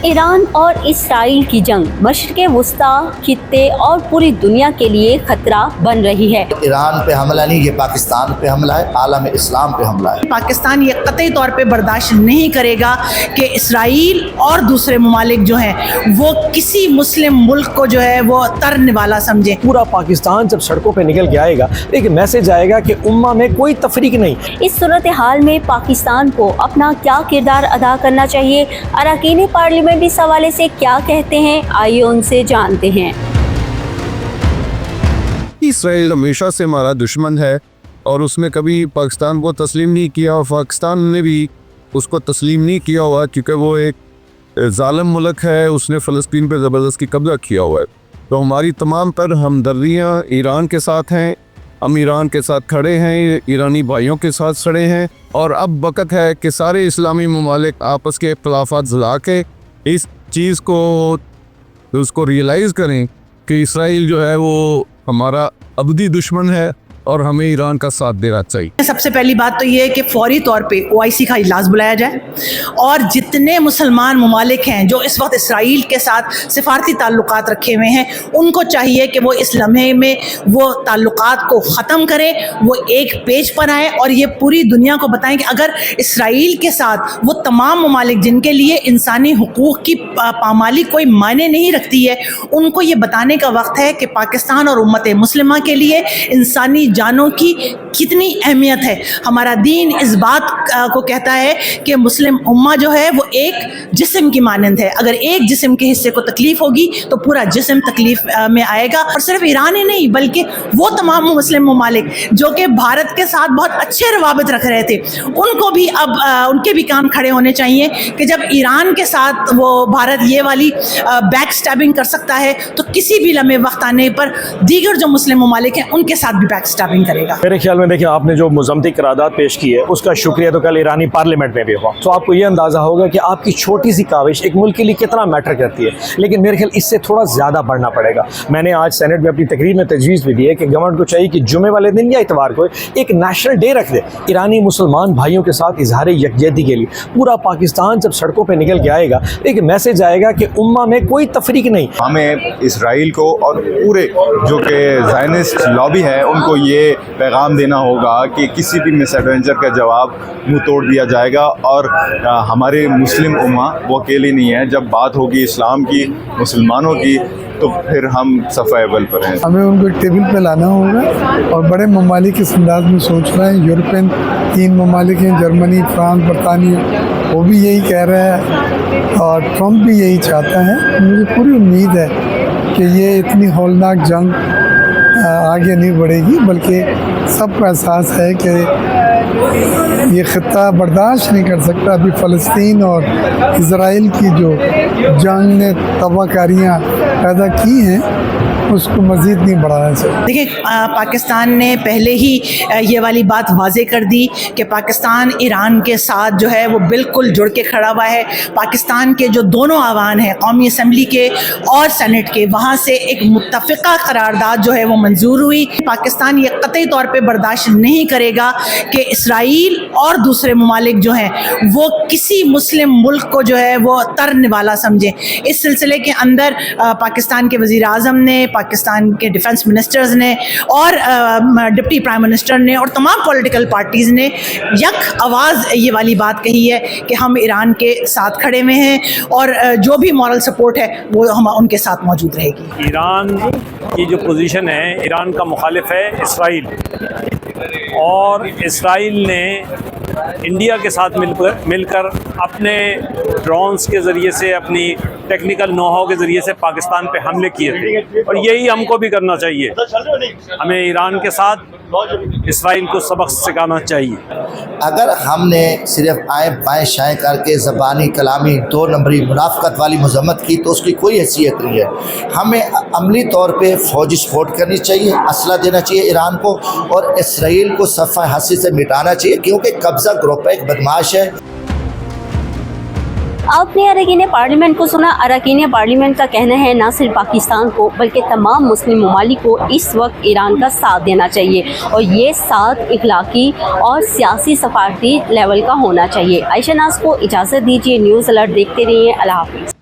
ایران اور اسرائیل کی جنگ مشرق وسطی خطے اور پوری دنیا کے لیے خطرہ بن رہی ہے۔ ایران پہ حملہ نہیں، یہ پاکستان پہ حملہ ہے، عالم اسلام پہ حملہ ہے۔ پاکستان یہ قطعی طور پہ برداشت نہیں کرے گا کہ اسرائیل اور دوسرے ممالک جو ہیں وہ کسی مسلم ملک کو جو ہے وہ ترنے والا سمجھیں۔ پورا پاکستان جب سڑکوں پہ نکل کے آئے گا، ایک میسج آئے گا کہ امہ میں کوئی تفریق نہیں۔ اس صورتحال میں پاکستان کو اپنا کیا کردار ادا کرنا چاہیے؟ اراکین پارلیمنٹ اس حوالے سے کیا کہتے ہیں، آئیے ان سے جانتے ہیں۔ اسرائیل ہمیشہ سے ہمارا دشمن ہے اور اس نے کبھی پاکستان کو تسلیم نہیں کیا اور پاکستان نے بھی اس کو تسلیم نہیں کیا ہوا، کیونکہ وہ ایک ظالم ملک ہے، اس نے فلسطین پہ زبردستی قبضہ کیا ہوا ہے۔ تو ہماری تمام تر ہمدردیاں ایران کے ساتھ ہیں، ہم ایران کے ساتھ کھڑے ہیں، ایرانی بھائیوں کے ساتھ کھڑے ہیں، اور اب وقت ہے کہ سارے اسلامی ممالک آپس کے اختلافات بھلا کے اس چیز کو ریئلائز کریں کہ اسرائیل جو ہے وہ ہمارا ابدی دشمن ہے اور ہمیں ایران کا ساتھ دینا چاہیے۔ سب سے پہلی بات تو یہ ہے کہ فوری طور پہ OIC کا اجلاس بلایا جائے اور جتنے مسلمان ممالک ہیں جو اس وقت اسرائیل کے ساتھ سفارتی تعلقات رکھے ہوئے ہیں، ان کو چاہیے کہ وہ اس لمحے میں وہ تعلقات کو ختم کریں، وہ ایک پیج پر آئیں اور یہ پوری دنیا کو بتائیں کہ اگر اسرائیل کے ساتھ وہ تمام ممالک جن کے لیے انسانی حقوق کی پامالی کوئی معنی نہیں رکھتی ہے، ان کو یہ بتانے کا وقت ہے کہ پاکستان اور امت مسلمہ کے لیے انسانی جانوں کی کتنی اہمیت ہے۔ ہمارا دین اس بات کو کہتا ہے کہ مسلم امہ جو ہے وہ ایک جسم کی مانند ہے، اگر ایک جسم کے حصے کو تکلیف ہوگی تو پورا جسم تکلیف میں آئے گا۔ اور صرف ایران ہی نہیں بلکہ وہ تمام مسلم ممالک جو کہ بھارت کے ساتھ بہت اچھے روابط رکھ رہے تھے، ان کو بھی اب ان کے بھی کان کھڑے ہونے چاہیے کہ جب ایران کے ساتھ وہ بھارت یہ والی بیک سٹیبنگ کر سکتا ہے تو کسی بھی لمحے وقت آنے پر دیگر جو مسلم ممالک ہیں ان کے ساتھ بھی بیک سٹیبنگ کرے گا۔ میرے خیال میں دیکھیں، آپ نے جو مذمتی قرارداد پیش کی ہے اس کا شکریہ تو کل ایرانی پارلیمنٹ میں بھی ہوا، تو آپ کو یہ اندازہ ہوگا کہ آپ کی چھوٹی سی کاوش ایک ملک کے لیے کتنا میٹر کرتی ہے۔ لیکن میرے خیال اس سے تھوڑا زیادہ بڑھنا پڑے گا۔ میں نے آج سینٹ میں اپنی تقریر میں تجویز بھی دی ہے کہ گورنمنٹ کو چاہیے کہ جمعے والے دن یا اتوار کو ایک نیشنل ڈے رکھ دے ایرانی مسلمان بھائیوں کے ساتھ اظہار یکجہتی کے لیے۔ پورا پاکستان جب سڑکوں پہ نکل کے آئے گا، ایک میسج آئے گا کہ امہ میں کوئی تفریق نہیں۔ ہمیں اسرائیل کو اور پورے جو کہ زائنسٹ لابی ہے ان کو یہ پیغام دینا ہوگا کہ کسی بھی مس ایڈونچر کا جواب منہ توڑ دیا جائے گا، اور ہمارے مسلم امہ وہ اکیلی نہیں ہے۔ جب بات ہوگی اسلام کی، مسلمانوں کی، تو پھر ہم صف اول پر ہیں۔ ہمیں ان کو ٹیبل پہ لانا ہوگا، اور بڑے ممالک اس انداز میں سوچ رہے ہیں۔ یورپین 3 ممالک ہیں، جرمنی، فرانس، برطانیہ، وہ بھی یہی کہہ رہے ہیں اور ٹرمپ بھی یہی چاہتا ہے۔ مجھے پوری امید ہے کہ یہ اتنی ہولناک جنگ آگے نہیں بڑھے گی، بلکہ سب کو احساس ہے کہ یہ خطہ برداشت نہیں کر سکتا۔ ابھی فلسطین اور اسرائیل کی جو جنگ نے تباہ کاریاں پیدا کی ہیں اس کو مزید نہیں بڑھانا چاہیے۔ دیکھیں، پاکستان نے پہلے ہی یہ والی بات واضح کر دی کہ پاکستان ایران کے ساتھ جو ہے وہ بالکل جڑ کے کھڑا ہوا ہے۔ پاکستان کے جو دونوں ایوان ہیں، قومی اسمبلی کے اور سینٹ کے، وہاں سے ایک متفقہ قرارداد جو ہے وہ منظور ہوئی۔ پاکستان یہ قطعی طور پہ برداشت نہیں کرے گا کہ اسرائیل اور دوسرے ممالک جو ہیں وہ کسی مسلم ملک کو جو ہے وہ ترنے والا سمجھیں۔ اس سلسلے کے اندر پاکستان کے وزیر اعظم نے، پاکستان کے ڈیفنس منسٹرز نے اور ڈپٹی پرائم منسٹر نے اور تمام پولیٹیکل پارٹیز نے یک آواز یہ والی بات کہی ہے کہ ہم ایران کے ساتھ کھڑے ہوئے ہیں اور جو بھی مورل سپورٹ ہے وہ ہم ان کے ساتھ موجود رہے گی۔ ایران کی جو پوزیشن ہے، ایران کا مخالف ہے اسرائیل، اور اسرائیل نے انڈیا کے ساتھ مل کر اپنے ڈرونز کے ذریعے سے، اپنی ٹیکنیکل نو ہاؤ کے ذریعے سے پاکستان پہ حملے کیے تھے، اور یہی ہم کو بھی کرنا چاہیے۔ ہمیں ایران کے ساتھ اسرائیل کو سبق سکھانا چاہیے۔ اگر ہم نے صرف آئیں بائیں شائیں کر کے زبانی کلامی 2 نمبری منافقت والی مذمت کی تو اس کی کوئی حیثیت نہیں ہے۔ ہمیں عملی طور پہ فوجی سپورٹ کرنی چاہیے، اسلحہ دینا چاہیے ایران کو، اور اسرائیل کو صفحہ ہستی سے مٹانا چاہیے، کیونکہ قبضہ گروپ ایک بدماش ہے۔ آپ نے اراکین پارلیمنٹ کو سنا۔ اراکین پارلیمنٹ کا کہنا ہے نہ صرف پاکستان کو بلکہ تمام مسلم ممالک کو اس وقت ایران کا ساتھ دینا چاہیے، اور یہ ساتھ اخلاقی اور سیاسی سفارتی لیول کا ہونا چاہیے۔ عائشہ ناز کو اجازت دیجیے، نیوز الرٹ دیکھتے رہیے۔ اللہ حافظ۔